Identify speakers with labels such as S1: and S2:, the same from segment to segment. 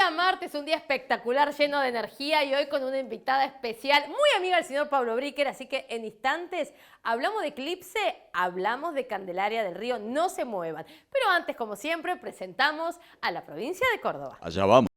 S1: día martes, un día espectacular, lleno de energía y hoy con una invitada especial, muy amiga del señor Pablo Bricker, así que en instantes hablamos de eclipse, hablamos de Candelaria del Río, no se muevan. Pero antes, como siempre, presentamos a la provincia de Córdoba.
S2: Allá vamos.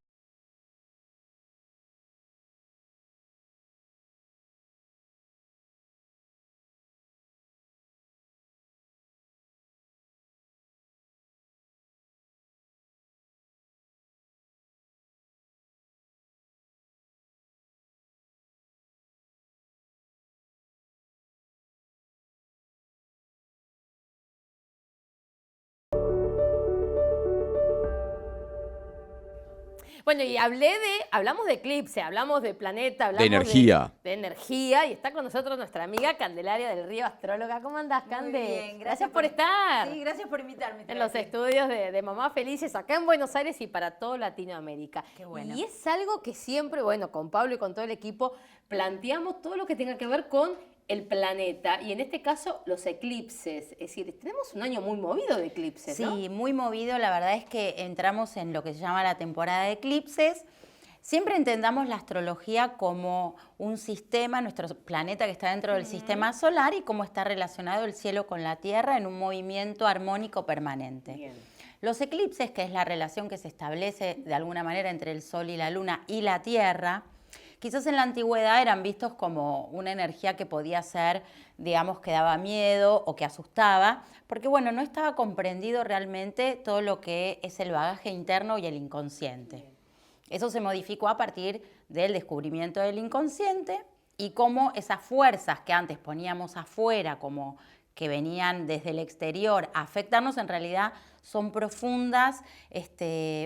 S1: Bueno, y hablamos de eclipse, hablamos de planeta, hablamos
S2: De energía.
S1: de energía, y está con nosotros nuestra amiga Candelaria del Río, astróloga. ¿Cómo andás, Cande?
S3: Muy bien,
S1: gracias por estar.
S3: Sí, gracias por invitarme.
S1: En los estudios de Mamá Felices, acá en Buenos Aires y para toda Latinoamérica.
S3: Qué bueno.
S1: Y es algo que siempre, bueno, con Pablo y con todo el equipo, planteamos todo lo que tenga que ver con el planeta y en este caso los eclipses. Es decir, tenemos un año muy movido de eclipses, ¿no?
S3: Sí, muy movido. La verdad es que entramos en lo que se llama la temporada de eclipses. Siempre entendamos la astrología como un sistema, nuestro planeta que está dentro del sistema solar y cómo está relacionado el cielo con la Tierra en un movimiento armónico permanente.
S1: Bien.
S3: Los eclipses, que es la relación que se establece de alguna manera entre el Sol y la Luna y la Tierra, quizás en la antigüedad eran vistos como una energía que podía ser, digamos, que daba miedo o que asustaba, porque bueno, no estaba comprendido realmente todo lo que es el bagaje interno y el inconsciente. Eso se modificó a partir del descubrimiento del inconsciente y cómo esas fuerzas que antes poníamos afuera, como que venían desde el exterior a afectarnos, en realidad son profundas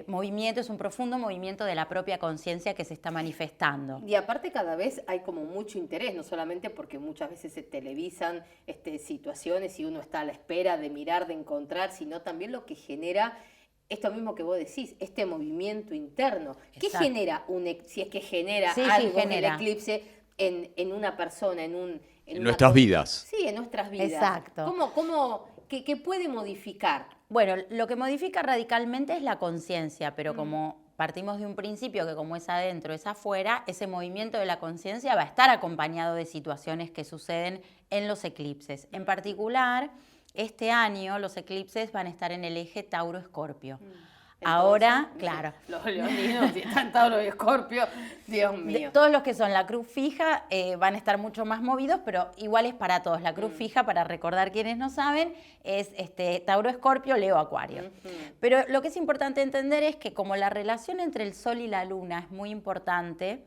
S3: movimientos, es un profundo movimiento de la propia conciencia que se está manifestando.
S1: Y aparte cada vez hay como mucho interés, no solamente porque muchas veces se televisan situaciones y uno está a la espera de mirar, de encontrar, sino también lo que genera esto mismo que vos decís, este movimiento interno. ¿Qué
S3: Exacto.
S1: genera si es que genera
S3: Sí,
S1: algo
S3: genera.
S1: el eclipse en una persona, en
S2: En nuestras vidas.
S1: Sí, en nuestras vidas.
S3: Exacto.
S1: ¿Qué puede modificar?
S3: Bueno, lo que modifica radicalmente es la conciencia, pero como partimos de un principio que como es adentro, es afuera, ese movimiento de la conciencia va a estar acompañado de situaciones que suceden en los eclipses. En particular, este año los eclipses van a estar en el eje Tauro-Escorpio. Ahora, claro.
S1: Los leoninos, si están Tauro y Escorpio, Dios mío.
S3: Todos los que son la cruz fija van a estar mucho más movidos, pero igual es para todos. La cruz fija, para recordar quienes no saben, es Tauro, Escorpio, Leo, Acuario. Pero lo que es importante entender es que como la relación entre el Sol y la Luna es muy importante,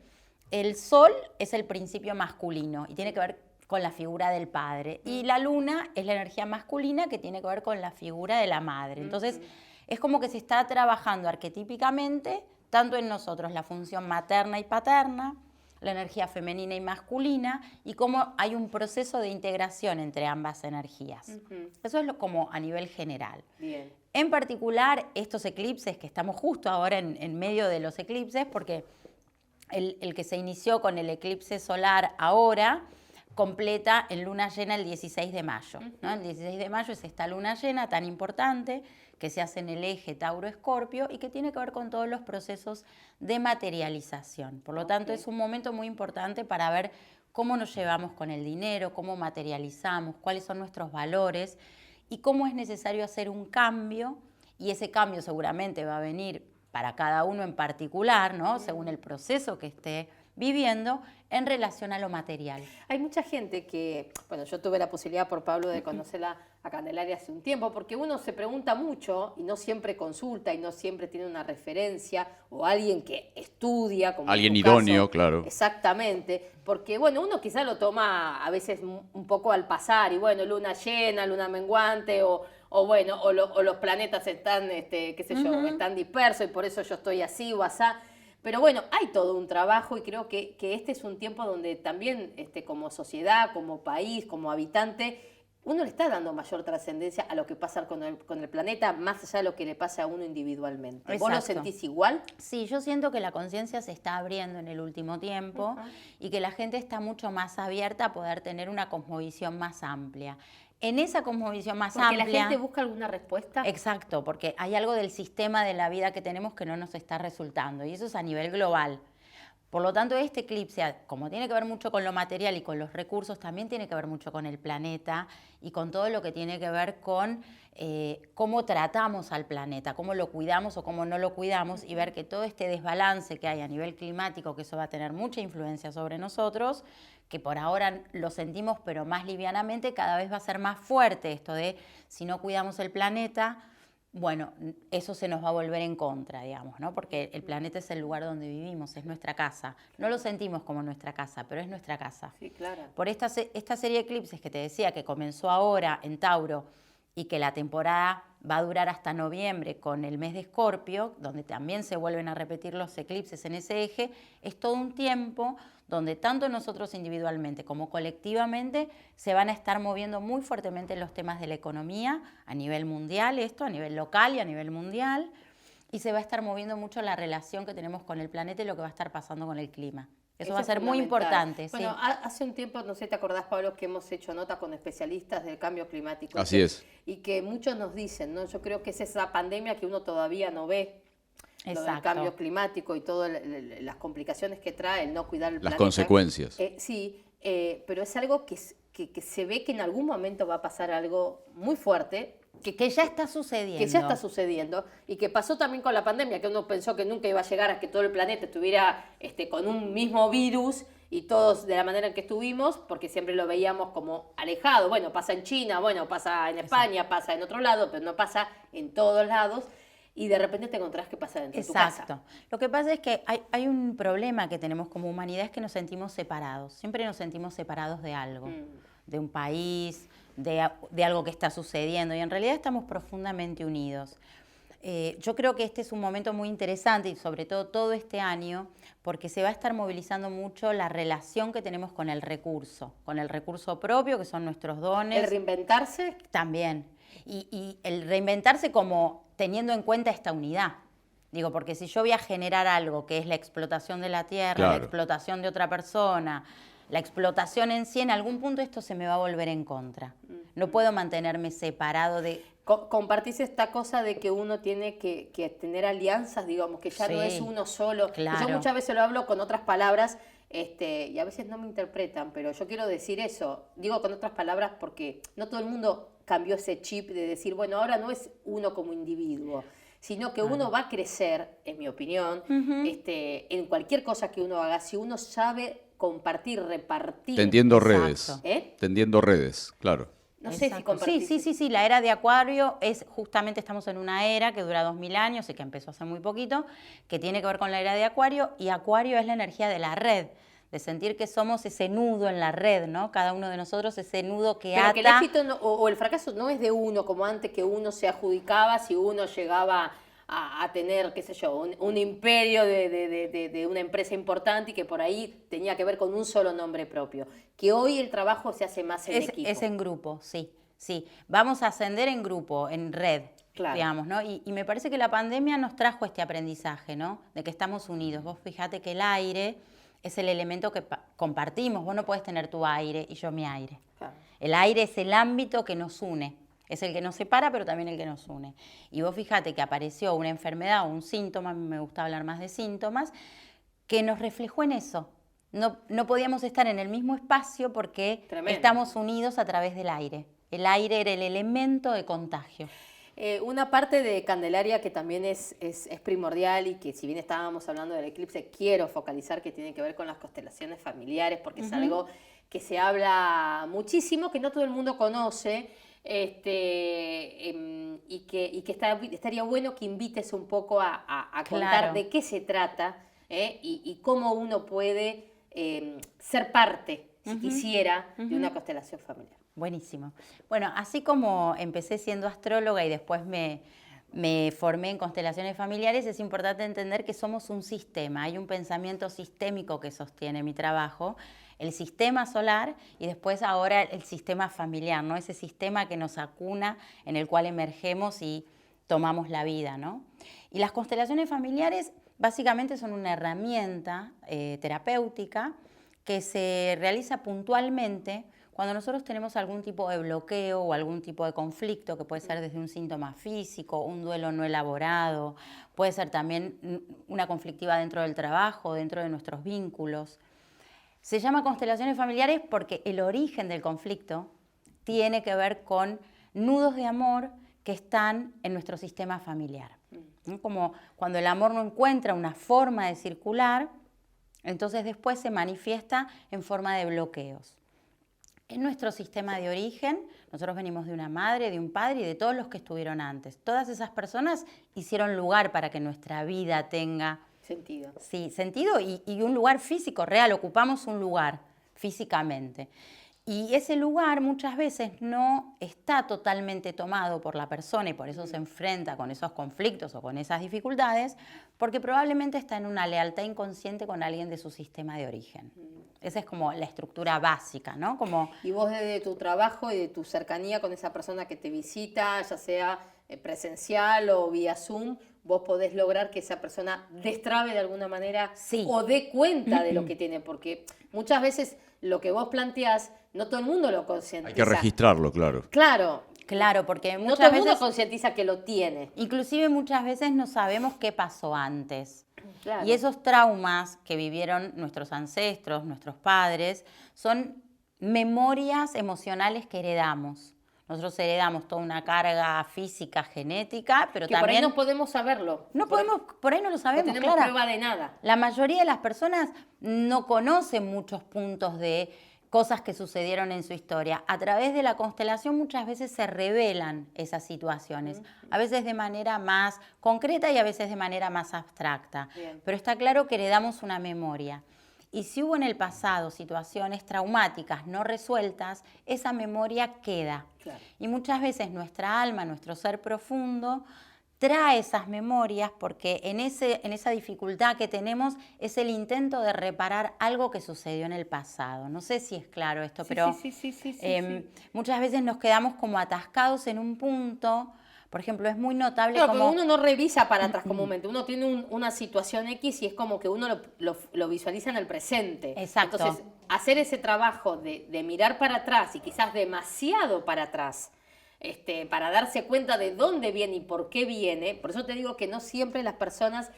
S3: el Sol es el principio masculino y tiene que ver con la figura del padre. Y la Luna es la energía masculina que tiene que ver con la figura de la madre. Entonces, es como que se está trabajando arquetípicamente, tanto en nosotros, la función materna y paterna, la energía femenina y masculina, y cómo hay un proceso de integración entre ambas energías. Eso es como a nivel general.
S1: Bien.
S3: En particular, estos eclipses, que estamos justo ahora en medio de los eclipses, porque el que se inició con el eclipse solar ahora, completa en luna llena el 16 de mayo. ¿no? El 16 de mayo es esta luna llena tan importante que se hace en el eje Tauro-Escorpio y que tiene que ver con todos los procesos de materialización. Por lo tanto, es un momento muy importante para ver cómo nos llevamos con el dinero, cómo materializamos, cuáles son nuestros valores y cómo es necesario hacer un cambio, y ese cambio seguramente va a venir para cada uno en particular, ¿no? Según el proceso que esté viviendo en relación a lo material.
S1: Hay mucha gente que, bueno, yo tuve la posibilidad por Pablo de conocerla a Candelaria hace un tiempo, porque uno se pregunta mucho y no siempre consulta y no siempre tiene una referencia o alguien que estudia. Como
S2: Alguien
S1: en tu
S2: idóneo,
S1: caso.
S2: claro.
S1: Exactamente, porque bueno, uno quizá lo toma a veces un poco al pasar y bueno, luna llena, luna menguante o los planetas están, qué sé yo, están dispersos y por eso yo estoy así o asá. Pero bueno, hay todo un trabajo y creo que este es un tiempo donde también como sociedad, como país, como habitante, uno le está dando mayor trascendencia a lo que pasa con el planeta, más allá de lo que le pasa a uno individualmente.
S3: Exacto.
S1: ¿Vos lo sentís igual?
S3: Sí, yo siento que la conciencia se está abriendo en el último tiempo y que la gente está mucho más abierta a poder tener una cosmovisión más amplia. En esa cosmovisión más
S1: Porque
S3: amplia...
S1: la gente busca alguna respuesta.
S3: Exacto, porque hay algo del sistema de la vida que tenemos que no nos está resultando, y eso es a nivel global. Por lo tanto, este eclipse, como tiene que ver mucho con lo material y con los recursos, también tiene que ver mucho con el planeta y con todo lo que tiene que ver con cómo tratamos al planeta, cómo lo cuidamos o cómo no lo cuidamos, y ver que todo este desbalance que hay a nivel climático, que eso va a tener mucha influencia sobre nosotros, que por ahora lo sentimos pero más livianamente, cada vez va a ser más fuerte esto de si no cuidamos el planeta, bueno, eso se nos va a volver en contra, digamos, ¿no? Porque el planeta es el lugar donde vivimos, es nuestra casa. No lo sentimos como nuestra casa, pero es nuestra casa.
S1: Sí, claro.
S3: Por esta serie de eclipses que te decía que comenzó ahora en Tauro y que la temporada va a durar hasta noviembre con el mes de Escorpio, donde también se vuelven a repetir los eclipses en ese eje, es todo un tiempo donde tanto nosotros individualmente como colectivamente se van a estar moviendo muy fuertemente los temas de la economía a nivel mundial, esto a nivel local y a nivel mundial, y se va a estar moviendo mucho la relación que tenemos con el planeta y lo que va a estar pasando con el clima. Eso va a ser muy importante.
S1: Bueno,
S3: sí.
S1: Hace un tiempo, no sé, ¿te acordás, Pablo, que hemos hecho nota con especialistas del cambio climático?
S2: Así es.
S1: Y que muchos nos dicen, ¿no? Yo creo que es esa pandemia que uno todavía no ve. Lo del cambio climático y todas las complicaciones que trae el no cuidar el planeta.
S2: Las consecuencias.
S1: Sí, pero es algo que se ve que en algún momento va a pasar algo muy fuerte.
S3: Que ya está sucediendo.
S1: Que ya está sucediendo y que pasó también con la pandemia, que uno pensó que nunca iba a llegar a que todo el planeta estuviera con un mismo virus y todos de la manera en que estuvimos, porque siempre lo veíamos como alejado. Bueno, pasa en China, bueno, pasa en España, pasa en otro lado, pero no pasa en todos lados. Y de repente te encontrás que pasa dentro de tu casa.
S3: Exacto. Lo que pasa es que hay un problema que tenemos como humanidad, es que nos sentimos separados. Siempre nos sentimos separados de algo, de un país, de algo que está sucediendo. Y en realidad estamos profundamente unidos. Yo creo que este es un momento muy interesante, y sobre todo este año, porque se va a estar movilizando mucho la relación que tenemos con el recurso propio, que son nuestros dones.
S1: El reinventarse.
S3: También. Y el reinventarse como teniendo en cuenta esta unidad. Digo, porque si yo voy a generar algo que es la explotación de la tierra,
S2: claro,
S3: la explotación de otra persona, la explotación en sí, en algún punto esto se me va a volver en contra. No puedo mantenerme separado de...
S1: Compartís esta cosa de que uno tiene que tener alianzas, digamos, que ya no es uno solo.
S3: Claro.
S1: Yo muchas veces lo hablo con otras palabras, y a veces no me interpretan, pero yo quiero decir eso. Digo con otras palabras porque no todo el mundo cambió ese chip de decir, bueno, ahora no es uno como individuo, sino que uno va a crecer, en mi opinión, en cualquier cosa que uno haga, si uno sabe compartir, repartir.
S2: Tendiendo redes. Tendiendo redes, claro.
S1: No sé si compartir.
S3: Sí, la era de Acuario es justamente, estamos en una era que dura 2000 años y que empezó hace muy poquito, que tiene que ver con la era de Acuario, y Acuario es la energía de la red, de sentir que somos ese nudo en la red, ¿no? Cada uno de nosotros ese nudo que ata.
S1: Pero que el éxito o el fracaso no es de uno, como antes que uno se adjudicaba si uno llegaba a tener, qué sé yo, un imperio de una empresa importante y que por ahí tenía que ver con un solo nombre propio. Que hoy el trabajo se hace más en equipo.
S3: Es en grupo, sí. Vamos a ascender en grupo, en red,
S1: claro,
S3: digamos, ¿no? Y me parece que la pandemia nos trajo este aprendizaje, ¿no? De que estamos unidos. Vos fíjate que el aire es el elemento que compartimos. Vos no podés tener tu aire y yo mi aire.
S1: Claro.
S3: El aire es el ámbito que nos une. Es el que nos separa, pero también el que nos une. Y vos fíjate que apareció una enfermedad o un síntoma, a mí me gusta hablar más de síntomas, que nos reflejó en eso. No podíamos estar en el mismo espacio porque estamos unidos a través del aire. El aire era el elemento de contagio.
S1: Una parte de Candelaria que también es primordial y que si bien estábamos hablando del eclipse, quiero focalizar que tiene que ver con las constelaciones familiares, porque es algo que se habla muchísimo, que no todo el mundo conoce, y que estaría bueno que invites un poco a contar de qué se trata, y cómo uno puede ser parte, si quisiera, de una constelación familiar.
S3: Buenísimo. Bueno, así como empecé siendo astróloga y después me formé en constelaciones familiares, es importante entender que somos un sistema. Hay un pensamiento sistémico que sostiene mi trabajo, el sistema solar y después ahora el sistema familiar, ¿no? Ese sistema que nos acuna, en el cual emergemos y tomamos la vida, ¿no? Y las constelaciones familiares básicamente son una herramienta terapéutica que se realiza puntualmente cuando nosotros tenemos algún tipo de bloqueo o algún tipo de conflicto, que puede ser desde un síntoma físico, un duelo no elaborado, puede ser también una conflictiva dentro del trabajo, dentro de nuestros vínculos. Se llama constelaciones familiares porque el origen del conflicto tiene que ver con nudos de amor que están en nuestro sistema familiar. Como cuando el amor no encuentra una forma de circular, entonces después se manifiesta en forma de bloqueos. En nuestro sistema de origen, nosotros venimos de una madre, de un padre y de todos los que estuvieron antes. Todas esas personas hicieron lugar para que nuestra vida tenga
S1: sentido.
S3: Sí, sentido y un lugar físico real, ocupamos un lugar físicamente. Y ese lugar muchas veces no está totalmente tomado por la persona y por eso se enfrenta con esos conflictos o con esas dificultades, porque probablemente está en una lealtad inconsciente con alguien de su sistema de origen. Esa es como la estructura básica, ¿no?
S1: Y vos desde tu trabajo y de tu cercanía con esa persona que te visita, ya sea presencial o vía Zoom, vos podés lograr que esa persona destrabe de alguna manera o dé cuenta de lo que tiene, porque muchas veces lo que vos planteás, no todo el mundo lo concientiza.
S2: Hay que registrarlo, claro.
S3: Claro, porque muchas
S1: no todo el
S3: veces
S1: mundo concientiza que lo tiene.
S3: Inclusive muchas veces no sabemos qué pasó antes.
S1: Claro.
S3: Y esos traumas que vivieron nuestros ancestros, nuestros padres, son memorias emocionales que heredamos. Nosotros heredamos toda una carga física, genética, pero
S1: que
S3: también...
S1: por ahí no podemos saberlo.
S3: Por ahí no lo sabemos,
S1: no tenemos
S3: Clara.
S1: prueba de nada.
S3: La mayoría de las personas no conocen muchos puntos de cosas que sucedieron en su historia. A través de la constelación muchas veces se revelan esas situaciones, a veces de manera más concreta y a veces de manera más abstracta.
S1: Bien.
S3: Pero está claro que heredamos una memoria. Y si hubo en el pasado situaciones traumáticas no resueltas, esa memoria queda.
S1: Claro.
S3: Y muchas veces nuestra alma, nuestro ser profundo, trae esas memorias porque en esa dificultad que tenemos es el intento de reparar algo que sucedió en el pasado. No sé si es claro esto, pero muchas veces nos quedamos como atascados en un punto. Por ejemplo, es muy notable
S1: claro,
S3: como...
S1: porque uno no revisa para atrás comúnmente. Uno tiene una situación X y es como que uno lo visualiza en el presente.
S3: Exacto.
S1: Entonces, hacer ese trabajo de mirar para atrás y quizás demasiado para atrás, para darse cuenta de dónde viene y por qué viene. Por eso te digo que no siempre las personas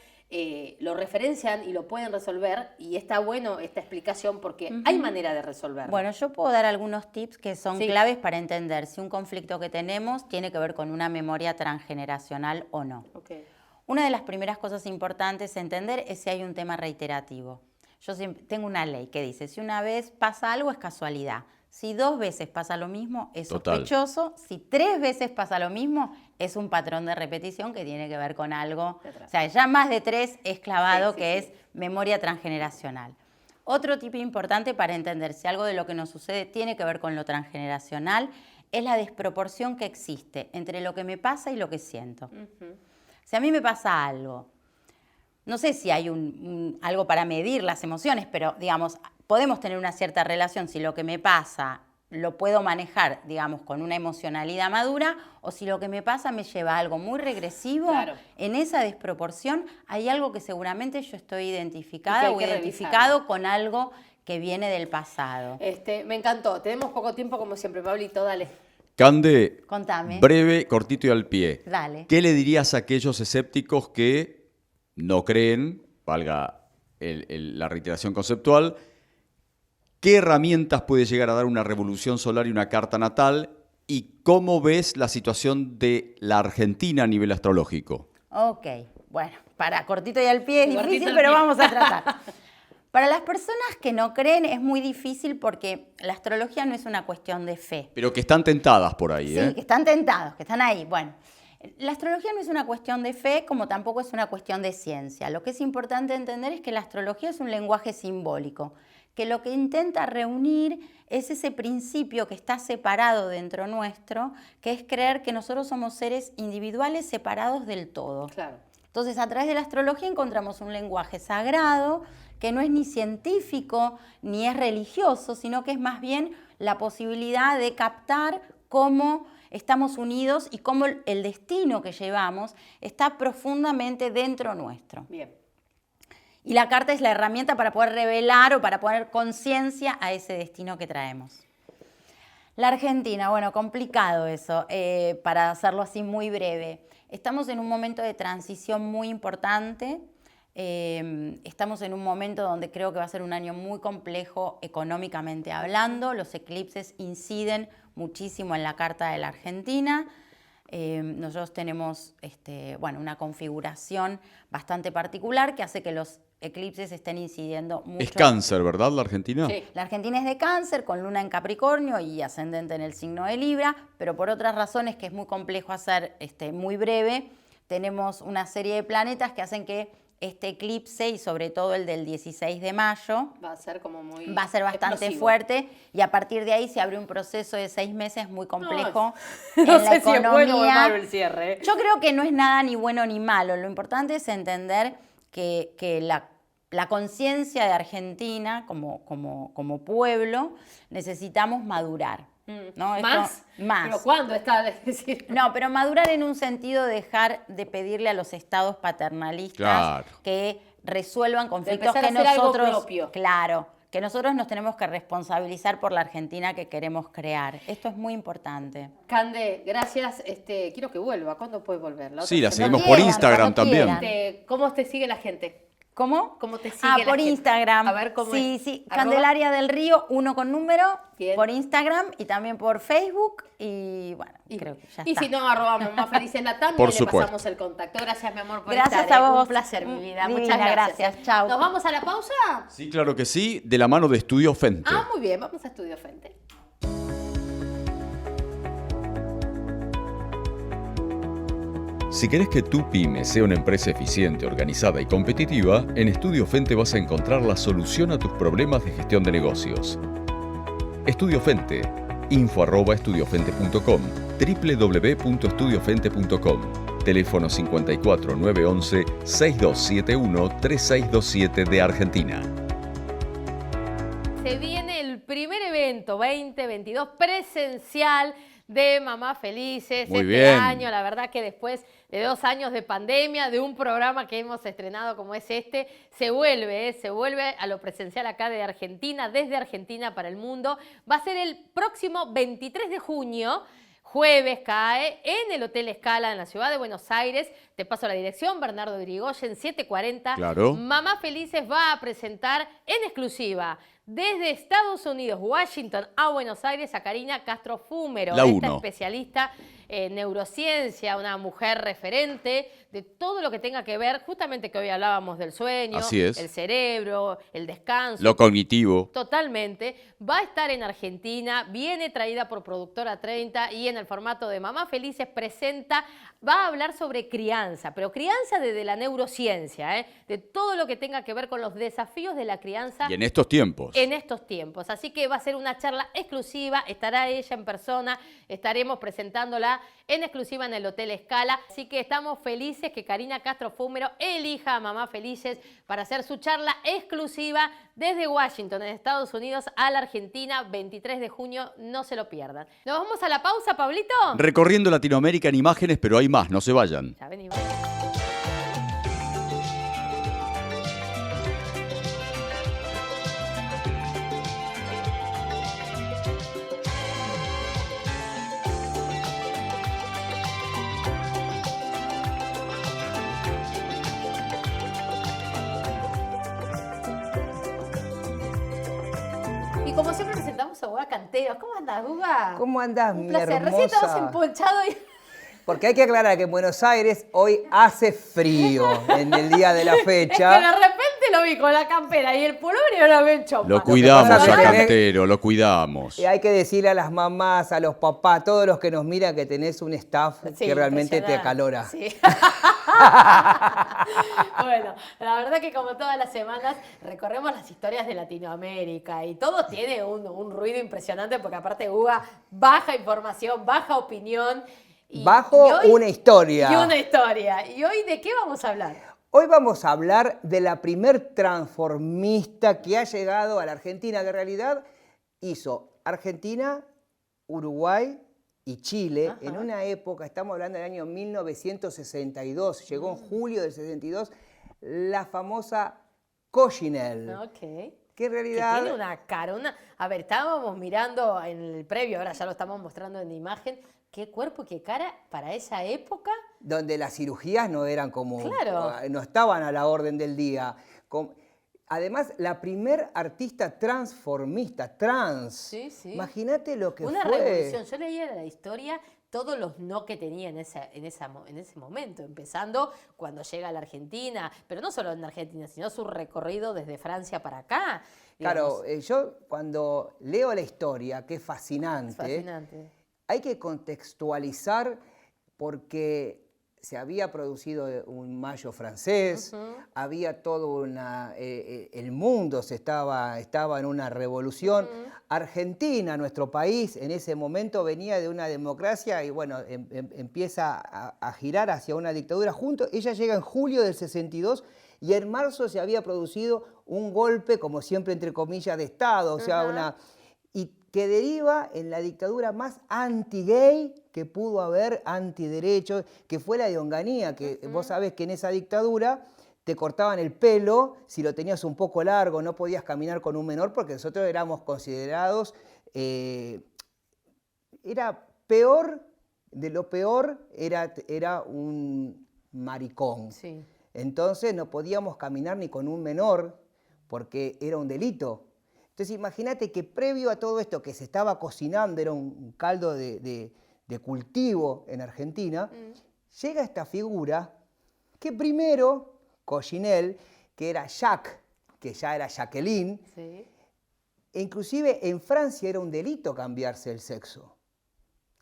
S1: lo referencian y lo pueden resolver, y está bueno esta explicación porque hay manera de resolverlo.
S3: Bueno, yo puedo dar algunos tips que son claves para entender si un conflicto que tenemos tiene que ver con una memoria transgeneracional o no.
S1: Okay.
S3: Una de las primeras cosas importantes a entender es si hay un tema reiterativo. Yo siempre tengo una ley que dice, si una vez pasa algo es casualidad. Si 2 veces pasa lo mismo, es sospechoso. Si 3 veces pasa lo mismo, es un patrón de repetición que tiene que ver con algo. O sea, ya más de 3 es clavado, es memoria transgeneracional. Otro tip importante para entender si algo de lo que nos sucede tiene que ver con lo transgeneracional es la desproporción que existe entre lo que me pasa y lo que siento. Si a mí me pasa algo, no sé si hay algo para medir las emociones, pero digamos, podemos tener una cierta relación si lo que me pasa lo puedo manejar, digamos, con una emocionalidad madura, o si lo que me pasa me lleva a algo muy regresivo. Claro. En esa desproporción hay algo que seguramente yo estoy identificada o identificado con algo que viene del pasado.
S1: Me encantó. Tenemos poco tiempo, como siempre, Pablito, dale.
S2: Cande,
S3: contame.
S2: Breve, cortito y al pie.
S3: Dale.
S2: ¿Qué le dirías a aquellos escépticos que no creen, valga la reiteración conceptual, qué herramientas puede llegar a dar una revolución solar y una carta natal, y cómo ves la situación de la Argentina a nivel astrológico?
S3: Ok, bueno, para cortito y al pie es difícil, pero vamos a tratar. Para las personas que no creen es muy difícil porque la astrología no es una cuestión de fe.
S2: Pero que están tentadas por ahí,
S3: Sí, que están tentados, que están ahí. Bueno, la astrología no es una cuestión de fe, como tampoco es una cuestión de ciencia. Lo que es importante entender es que la astrología es un lenguaje simbólico, que lo que intenta reunir es ese principio que está separado dentro nuestro, que es creer que nosotros somos seres individuales separados del todo.
S1: Claro.
S3: Entonces, a través de la astrología encontramos un lenguaje sagrado que no es ni científico ni es religioso, sino que es más bien la posibilidad de captar cómo estamos unidos y cómo el destino que llevamos está profundamente dentro nuestro.
S1: Bien.
S3: Y la carta es la herramienta para poder revelar o para poner conciencia a ese destino que traemos. La Argentina, bueno, complicado eso, para hacerlo así muy breve. Estamos en un momento de transición muy importante. Estamos en un momento donde creo que va a ser un año muy complejo económicamente hablando. Los eclipses inciden muchísimo en la carta de la Argentina. Nosotros tenemos bueno, una configuración bastante particular que hace que los eclipses estén incidiendo mucho.
S2: Es Cáncer, ¿verdad, la Argentina?
S1: Sí.
S3: La Argentina es de Cáncer, con luna en Capricornio y ascendente en el signo de Libra, pero por otras razones que es muy complejo hacer muy breve, tenemos una serie de planetas que hacen que este eclipse, y sobre todo el del 16 de mayo,
S1: Va a ser como muy
S3: va a ser bastante
S1: explosivo.
S3: fuerte, y a partir de ahí se abre un proceso de 6 meses muy complejo
S1: No
S3: en la
S1: sé si es bueno o es
S3: economía.
S1: malo el cierre.
S3: Yo creo que no es nada ni bueno ni malo. Lo importante es entender que la conciencia de Argentina como pueblo necesitamos madurar. ¿no?
S1: ¿Más?
S3: Más.
S1: ¿Pero cuándo está? Es decir,
S3: No, pero madurar en un sentido de dejar de pedirle a los estados paternalistas
S2: Claro.
S3: que resuelvan conflictos
S1: empezar a
S3: que
S1: hacer algo
S3: nosotros,
S1: propio.
S3: claro, que nosotros nos tenemos que responsabilizar por la Argentina que queremos crear. Esto es muy importante.
S1: Cande, gracias. Quiero que vuelva. ¿Cuándo puedes volver? La otra
S2: Sí, la
S1: semana.
S2: seguimos
S3: Cuando
S2: por
S3: quieran,
S2: Instagram
S3: cuando
S2: también.
S3: quieran.
S1: ¿Cómo te sigue la gente?
S3: ¿Cómo?
S1: ¿Cómo te sigue la
S3: por
S1: gente?
S3: Instagram.
S1: A ver cómo
S3: sí,
S1: es.
S3: Sí,
S1: Arroba.
S3: Candelaria del Río, 1 con número,
S1: Bien.
S3: por Instagram y también por Facebook. Y bueno, creo que ya
S1: Y
S3: está.
S1: si no, arroba Mamá Felices Latam,
S2: Por
S1: y le
S2: supuesto.
S1: pasamos el contacto. Gracias, mi amor, por
S3: Gracias
S1: estar.
S3: a vos.
S1: Un placer, mi vida.
S3: Divina,
S1: Muchas gracias.
S3: gracias. Chau.
S1: ¿Nos vamos a la pausa?
S2: Sí, claro que sí, de la mano de Estudio Fente.
S1: Ah, muy bien. Vamos a Estudio Fente.
S2: Si querés que tu pyme sea una empresa eficiente, organizada y competitiva, en Estudio Fente vas a encontrar la solución a tus problemas de gestión de negocios. Estudio Fente, info@estudiofente.com, www.estudiofente.com, teléfono 54 911 6271 3627 de Argentina.
S1: Se viene el primer evento 2022 presencial de Mamá Felices
S2: Muy
S1: este
S2: bien.
S1: año. La verdad que después de 2 años de pandemia, de un programa que hemos estrenado como es se vuelve a lo presencial acá de Argentina, desde Argentina para el mundo. Va a ser el próximo 23 de junio. Jueves cae en el Hotel Scala en la ciudad de Buenos Aires. Te paso la dirección, Bernardo de Irigoyen, 740.
S2: Claro.
S1: Mamá Felices va a presentar en exclusiva desde Estados Unidos, Washington, a Buenos Aires, a Karina Castro Fúmero,
S2: La
S1: esta
S2: uno.
S1: especialista en neurociencia, una mujer referente de todo lo que tenga que ver, justamente que hoy hablábamos del sueño,
S2: Así es.
S1: el cerebro, el descanso.
S2: Lo cognitivo.
S1: Totalmente. Va a estar en Argentina, viene traída por Productora 30 y en el formato de Mamá Felices presenta, va a hablar sobre crianza, pero crianza desde la neurociencia, de todo lo que tenga que ver con los desafíos de la crianza
S2: Y en estos tiempos.
S1: en estos tiempos. Así que va a ser una charla exclusiva, estará ella en persona, estaremos presentándola en exclusiva en el Hotel Scala. Así que estamos felices que Karina Castro Fúmero elija a Mamá Felices para hacer su charla exclusiva desde Washington, en Estados Unidos, a la Argentina, 23 de junio, no se lo pierdan. ¿Nos vamos a la pausa, Pablito?
S2: Recorriendo Latinoamérica en imágenes, pero hay más, no se vayan.
S1: Ya venimos. Y como siempre presentamos a Guga Canteros. ¿Cómo andás, Guga?
S4: ¿Cómo andás,
S1: Un
S4: mi
S1: placer.
S4: hermosa?
S1: Recién estabas emponchado y...
S4: Porque hay que aclarar que en Buenos Aires hoy hace frío en el día de la
S1: Es que
S4: fecha.
S1: de repente lo vi con la campera y el pullover y ahora me chompa.
S2: Lo cuidamos
S4: pasa
S2: a
S4: es que tenés-
S2: Cantero, lo cuidamos.
S4: Y hay que decirle a las mamás, a los papás, a todos los que nos miran que tenés un staff
S1: Sí,
S4: que realmente te
S1: impresionante.
S4: acalora.
S1: Sí. Bueno, la verdad que como todas las semanas recorremos las historias de Latinoamérica y todo tiene un ruido impresionante porque aparte Guga baja información, baja opinión.
S4: Bajo
S1: y hoy-
S4: una historia.
S1: Y una historia. ¿Y hoy de qué vamos a hablar?
S4: Hoy vamos a hablar de la primer transformista que ha llegado a la Argentina, que en realidad hizo Argentina, Uruguay y Chile
S1: Ajá.
S4: en una época, estamos hablando del año 1962, llegó en julio del 62, la famosa Cochinel.
S1: Ok.
S4: que en
S1: Que
S4: realidad...
S1: tiene una cara, A ver, estábamos mirando en el previo, ahora ya lo estamos mostrando en imagen, qué cuerpo y qué cara para esa época.
S4: Donde las cirugías no eran como,
S1: Claro.
S4: no estaban a la orden del día. Además, la primer artista transformista, trans.
S1: Sí, sí.
S4: Imagínate lo que
S1: Una
S4: fue.
S1: revolución. Yo leía la historia, todos los no que tenía en ese momento, empezando cuando llega a la Argentina, pero no solo en la Argentina, sino su recorrido desde Francia para acá.
S4: Claro,
S1: digamos.
S4: yo cuando leo la historia, que es fascinante,
S1: Es fascinante.
S4: hay que contextualizar porque se había producido un mayo francés, había todo el mundo estaba en una revolución. Argentina, nuestro país, en ese momento venía de una democracia y bueno, empieza a girar hacia una dictadura. Ella llega en julio del 62 y en marzo se había producido un golpe, como siempre entre comillas, de Estado, o sea, y que deriva en la dictadura más anti-gay que pudo haber, antiderechos, que fue la de Onganía, que vos sabés que en esa dictadura te cortaban el pelo, si lo tenías un poco largo, no podías caminar con un menor porque nosotros éramos considerados, era peor, de lo peor era un maricón.
S1: Sí.
S4: Entonces no podíamos caminar ni con un menor porque era un delito. Entonces imagínate que previo a todo esto que se estaba cocinando, era un caldo de cultivo en Argentina, llega esta figura que primero, Cochinel, que era Jacques, que ya era Jacqueline,
S1: Sí.
S4: e inclusive en Francia era un delito cambiarse el sexo.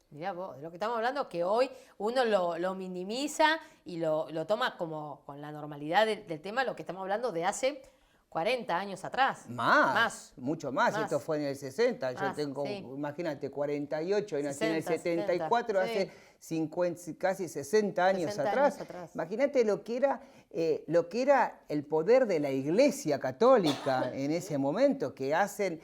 S1: Mirá vos, de lo que estamos hablando, que hoy uno lo minimiza y lo toma como con la normalidad del tema, lo que estamos hablando de hace 40 años atrás.
S4: Mucho más. Esto fue en el 60. Yo tengo,
S1: sí.
S4: Imagínate, 48 y nací en el
S1: 60,
S4: 74,
S1: 70,
S4: hace 50, casi 60 años
S1: 60
S4: atrás.
S1: años atrás.
S4: Imagínate lo que era el poder de la Iglesia Católica en ese momento, que hacen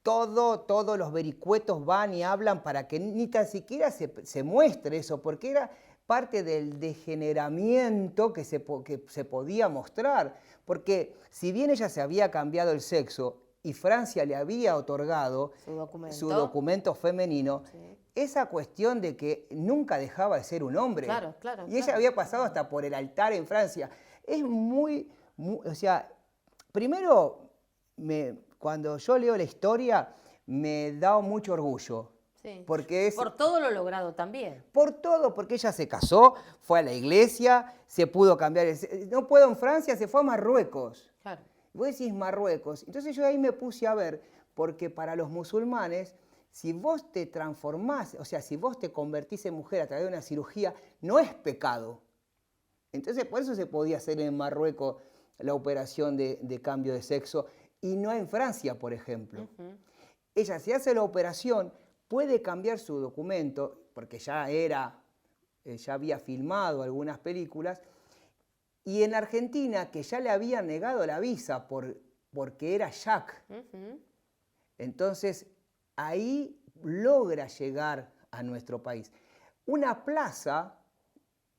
S4: todos los vericuetos van y hablan para que ni tan siquiera se muestre eso, porque era parte del degeneramiento que se podía mostrar. Porque si bien ella se había cambiado el sexo y Francia le había otorgado su documento femenino, esa cuestión de que nunca dejaba de ser un hombre.
S1: Claro.
S4: Y ella había pasado hasta por el altar en Francia. Es o sea, primero, cuando yo leo la historia, me da mucho orgullo.
S1: Sí.
S4: Porque
S1: por todo lo logrado también.
S4: Por todo, porque ella se casó, fue a la iglesia, se pudo cambiar. No puedo en Francia, se fue a Marruecos.
S1: Claro.
S4: Vos decís Marruecos. Entonces yo ahí me puse a ver, porque para los musulmanes, si vos te transformás, o sea, si vos te convertís en mujer a través de una cirugía, no es pecado. Entonces por eso se podía hacer en Marruecos la operación de cambio de sexo y no en Francia, por ejemplo. Ella se hace la operación, puede cambiar su documento, porque ya había filmado algunas películas, y en Argentina, que ya le habían negado la visa porque era Jacques, entonces ahí logra llegar a nuestro país. Una plaza,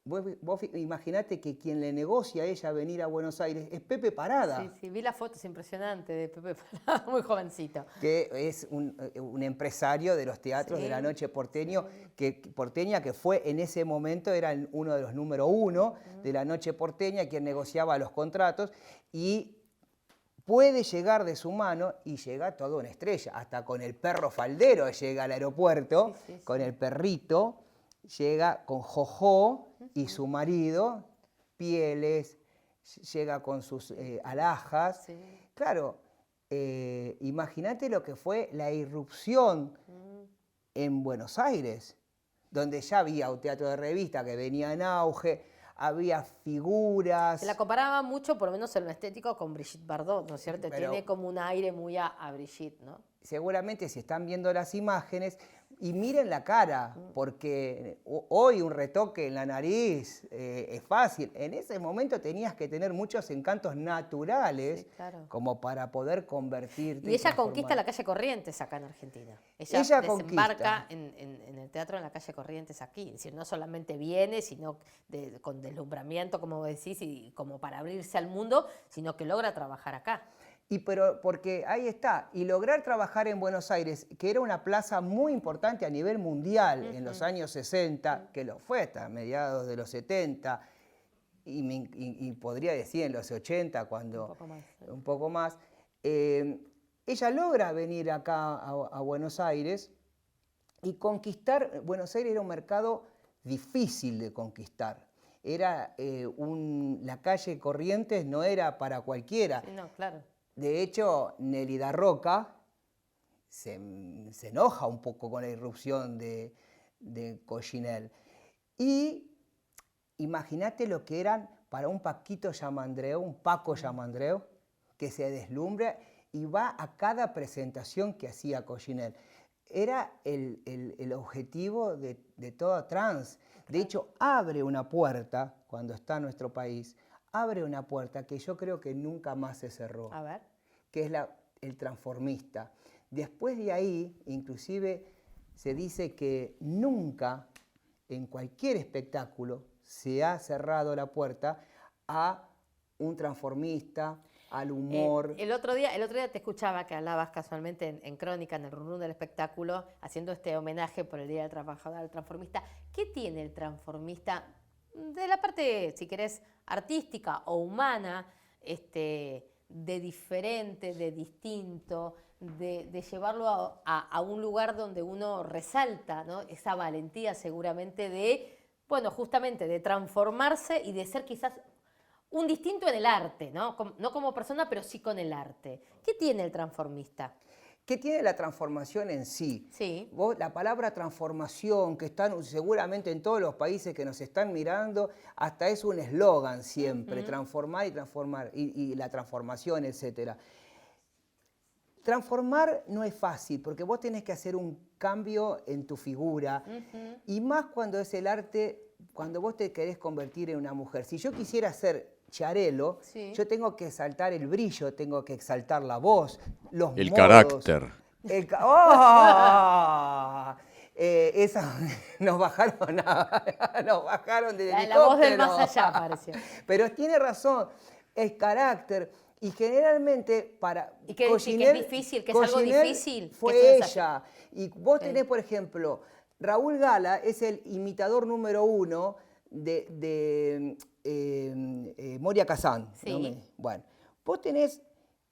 S4: vos imaginate que quien le negocia a ella venir a Buenos Aires es Pepe Parada.
S1: Sí, vi las fotos impresionantes de Pepe Parada, muy jovencito.
S4: Que es un empresario de los teatros de la noche porteña, que fue en ese momento, era uno de los número uno de la noche porteña, quien negociaba los contratos, y puede llegar de su mano y llega toda una estrella, hasta con el perro faldero llega al aeropuerto, con el perrito, llega con Jojo y su marido, Pieles, llega con sus alhajas.
S1: Sí.
S4: Claro, imagínate lo que fue la irrupción en Buenos Aires, donde ya había un teatro de revista que venía en auge, había figuras.
S1: Se la comparaba mucho, por lo menos en lo estético, con Brigitte Bardot, ¿no es cierto?
S4: Pero
S1: tiene como un aire muy a Brigitte, ¿no?
S4: Seguramente si están viendo las imágenes, y miren la cara, porque hoy un retoque en la nariz es fácil. En ese momento tenías que tener muchos encantos naturales,
S1: Sí, claro.
S4: como para poder convertirte.
S1: Y ella conquista la calle Corrientes acá en Argentina. Ella desembarca en el teatro en la calle Corrientes aquí. Es decir, no solamente viene, sino con deslumbramiento, como decís, y como para abrirse al mundo, sino que logra trabajar acá.
S4: pero porque ahí está, y lograr trabajar en Buenos Aires, que era una plaza muy importante a nivel mundial en los años 60, que lo fue hasta mediados de los 70, y podría decir en los 80, cuando un poco más, ella logra venir acá a Buenos Aires y conquistar. Buenos Aires era un mercado difícil de conquistar. Era la calle Corrientes no era para cualquiera.
S1: Sí, no, claro.
S4: De hecho, Nélida Roca se enoja un poco con la irrupción de Coscinelle. Y imagínate lo que eran para un Paquito Giamandreu, un Paco Giamandreu, que se deslumbra y va a cada presentación que hacía Coscinelle. Era el objetivo de toda trans. De hecho, abre una puerta, cuando está en nuestro país, abre una puerta que yo creo que nunca más se cerró.
S1: A ver.
S4: Que es el transformista. Después de ahí, inclusive, se dice que nunca, en cualquier espectáculo, se ha cerrado la puerta a un transformista, al humor.
S1: El otro día te escuchaba que hablabas casualmente en Crónica, en el Run del espectáculo, haciendo este homenaje por el Día del Trabajador al transformista. ¿Qué tiene el transformista de la parte, si querés, artística o humana, de diferente, de distinto, de llevarlo a un lugar donde uno resalta, ¿no? Esa valentía seguramente de, bueno, justamente de transformarse y de ser quizás un distinto en el arte, ¿no? No como persona, pero sí con el arte. ¿Qué tiene el transformista?
S4: ¿Qué tiene la transformación en sí?
S1: Sí.
S4: La palabra transformación, que está seguramente en todos los países que nos están mirando, hasta es un eslogan siempre, transformar y transformar, y la transformación, etc. Transformar no es fácil, porque vos tenés que hacer un cambio en tu figura, y más cuando es el arte, cuando vos te querés convertir en una mujer. Si yo quisiera ser Chiarello,
S1: sí,
S4: yo tengo que exaltar el brillo, tengo que exaltar la voz, los
S2: El
S4: modos.
S2: carácter.
S4: ¡Oh! Esa nos bajaron del helicóptero.
S1: La voz del más allá pareció.
S4: Pero tiene razón, el carácter. Y generalmente para
S1: ¿Y qué decir, que es difícil, que es algo
S4: Coscinelle
S1: difícil?
S4: fue ella. Y vos tenés, por ejemplo, Raúl Gala es el imitador número 1 de Moria Kazan.
S1: Sí.
S4: Bueno, vos tenés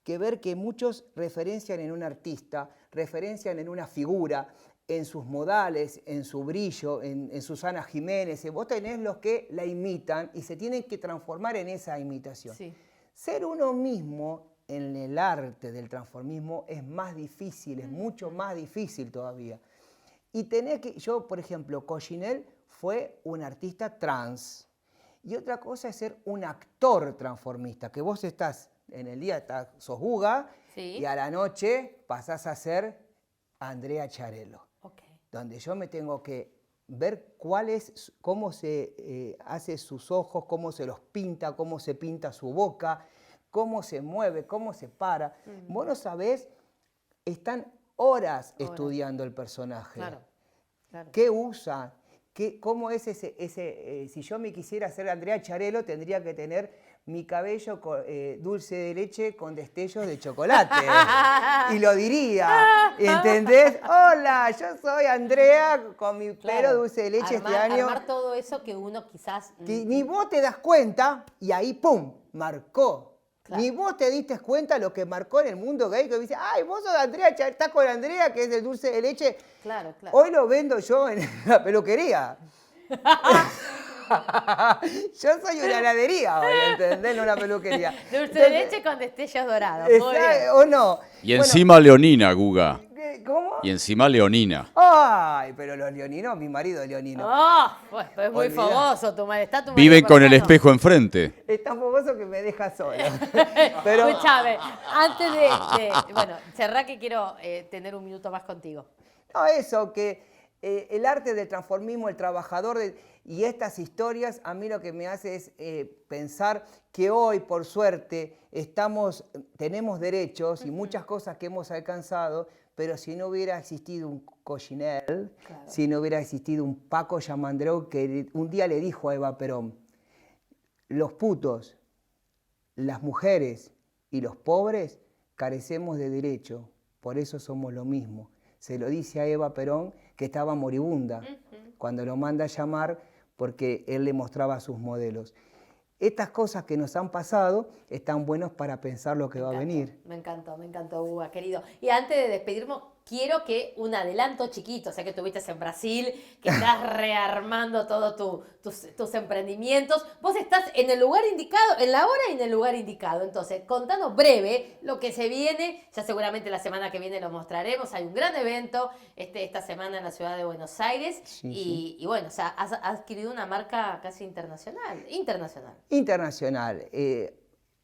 S4: que ver que muchos referencian en un artista, referencian en una figura, en sus modales, en su brillo, en Susana Jiménez. Vos tenés los que la imitan y se tienen que transformar en esa imitación.
S1: Sí.
S4: Ser uno mismo en el arte del transformismo es más difícil, es mucho más difícil todavía. Y yo, por ejemplo, Coscinelle fue un artista trans. Y otra cosa es ser un actor transformista, que vos estás, en el día sos Uga,
S1: Sí.
S4: y a la noche pasás a ser Andrea Chiarello.
S1: Okay.
S4: Donde yo me tengo que ver cómo se hace sus ojos, cómo se los pinta, cómo se pinta su boca, cómo se mueve, cómo se para. Vos no sabés, están horas estudiando el personaje.
S1: Claro, claro.
S4: ¿Qué usa? ¿Cómo es si yo me quisiera hacer Andrea Chiarello, tendría que tener mi cabello dulce de leche con destellos de chocolate. Y lo diría, ¿entendés? Hola, yo soy Andrea con mi pelo dulce de leche este año.
S1: Armar todo eso que uno quizás...
S4: Que ni vos te das cuenta y ahí, ¡pum!, marcó.
S1: Claro.
S4: Ni vos te diste cuenta lo que marcó en el mundo gay, que dice, ay, vos sos Andrea, estás con Andrea, que es el dulce de leche.
S1: Claro, claro.
S4: Hoy lo vendo yo en la peluquería. Yo soy una heladería hoy, ¿entendés? No una peluquería.
S1: Dulce de leche con destellos dorados. Muy bien.
S4: ¿O no?
S2: Y encima leonina, Guga.
S4: ¿Cómo?
S2: Y encima leonina.
S4: Ay, pero los leoninos, mi marido es leonino.
S1: Oh, pues es muy
S4: Olvidá.
S1: fogoso tu marido. Está tu
S2: Viven
S1: marido
S2: con el
S1: cercano.
S2: espejo enfrente.
S4: Es tan fogoso que me deja solo. Pero,
S1: Escúchame, antes bueno, cerrá que quiero tener un minuto más contigo.
S4: no, eso, que el arte del transformismo, el trabajador y estas historias, a mí lo que me hace es pensar que hoy, por suerte, tenemos derechos y muchas cosas que hemos alcanzado, pero si no hubiera existido un Coscinelle,
S1: Claro.
S4: si no hubiera existido un Paco Giamandreu que un día le dijo a Eva Perón, los putos, las mujeres y los pobres carecemos de derecho, por eso somos lo mismo. Se lo dice a Eva Perón, que estaba moribunda, cuando lo manda a llamar porque él le mostraba sus modelos. Estas cosas que nos han pasado están buenos para pensar lo que va a venir.
S1: Me encantó, Guga, querido. Y antes de despedirnos, quiero que un adelanto chiquito, o sea que estuviste en Brasil, que estás rearmando todos tus emprendimientos. Vos estás en el lugar indicado, en la hora y en el lugar indicado. Entonces, contanos breve lo que se viene. Ya seguramente la semana que viene lo mostraremos. Hay un gran evento esta semana en la ciudad de Buenos Aires.
S4: Sí,
S1: Y bueno, o sea, has adquirido una marca casi internacional.
S4: Internacional.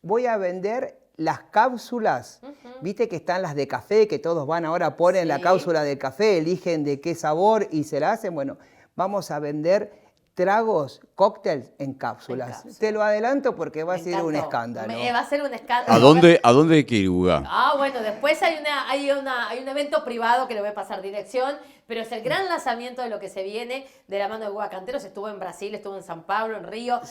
S4: Voy a vender las cápsulas, viste que están las de café, que todos van ahora, ponen la cápsula de café, eligen de qué sabor y se la hacen. Bueno, vamos a vender tragos, cócteles en cápsulas. Te lo adelanto porque va a ser un escándalo.
S1: Va a ser un escándalo.
S2: ¿A dónde hay que ir, Guga?
S1: Bueno, después hay un evento privado que le voy a pasar dirección, pero es el gran lanzamiento de lo que se viene de la mano de Guga Canteros. Estuvo en Brasil, estuvo en São Paulo, en Río,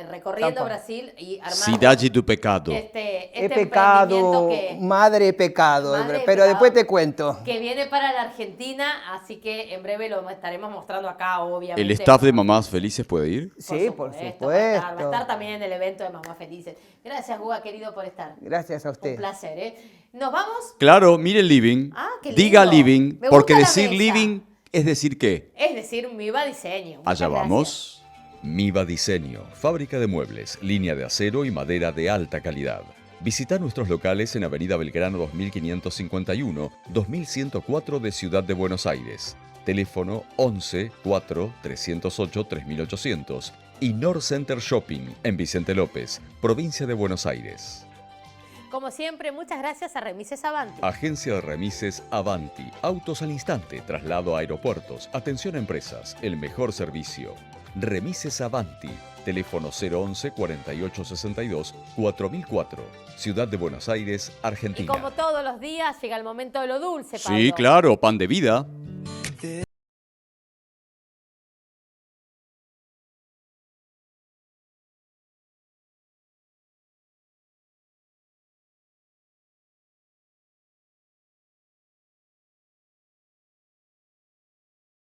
S1: recorriendo Brasil y armando
S2: Cidade do Pecado.
S4: He pecado, madre he pecado, pero después te cuento.
S1: Que viene para la Argentina, así que en breve lo estaremos mostrando acá, obviamente.
S2: ¿El staff de Mamás Felices puede ir?
S4: Sí, por supuesto.
S1: Va a estar también en el evento de Mamás Felices. Gracias, Guga, querido, por estar.
S4: Gracias a usted.
S1: Un placer, ¿eh? ¿Nos vamos?
S2: Claro, mire el living.
S1: Qué
S2: Diga
S1: lindo.
S2: living,
S1: Me
S2: porque
S1: gusta la
S2: decir
S1: mesa.
S2: living es decir qué.
S1: Es decir, Miva Diseño. Muchas
S2: Allá
S1: gracias.
S2: vamos.
S5: Miva Diseño, fábrica de muebles, línea de acero y madera de alta calidad. Visita nuestros locales en Avenida Belgrano 2551, 2104 de Ciudad de Buenos Aires. Teléfono 11 4 308 3800 y North Center Shopping en Vicente López, provincia de Buenos Aires.
S1: Como siempre, muchas gracias a Remises Avanti.
S5: Agencia de Remises Avanti. Autos al instante, traslado a aeropuertos, atención a empresas, el mejor servicio. Remises Avanti. Teléfono 011 4862 4004. Ciudad de Buenos Aires,
S1: Y
S5: Argentina.
S1: como todos los días, llega el momento de lo dulce, Pablo.
S2: Sí, claro, pan de vida.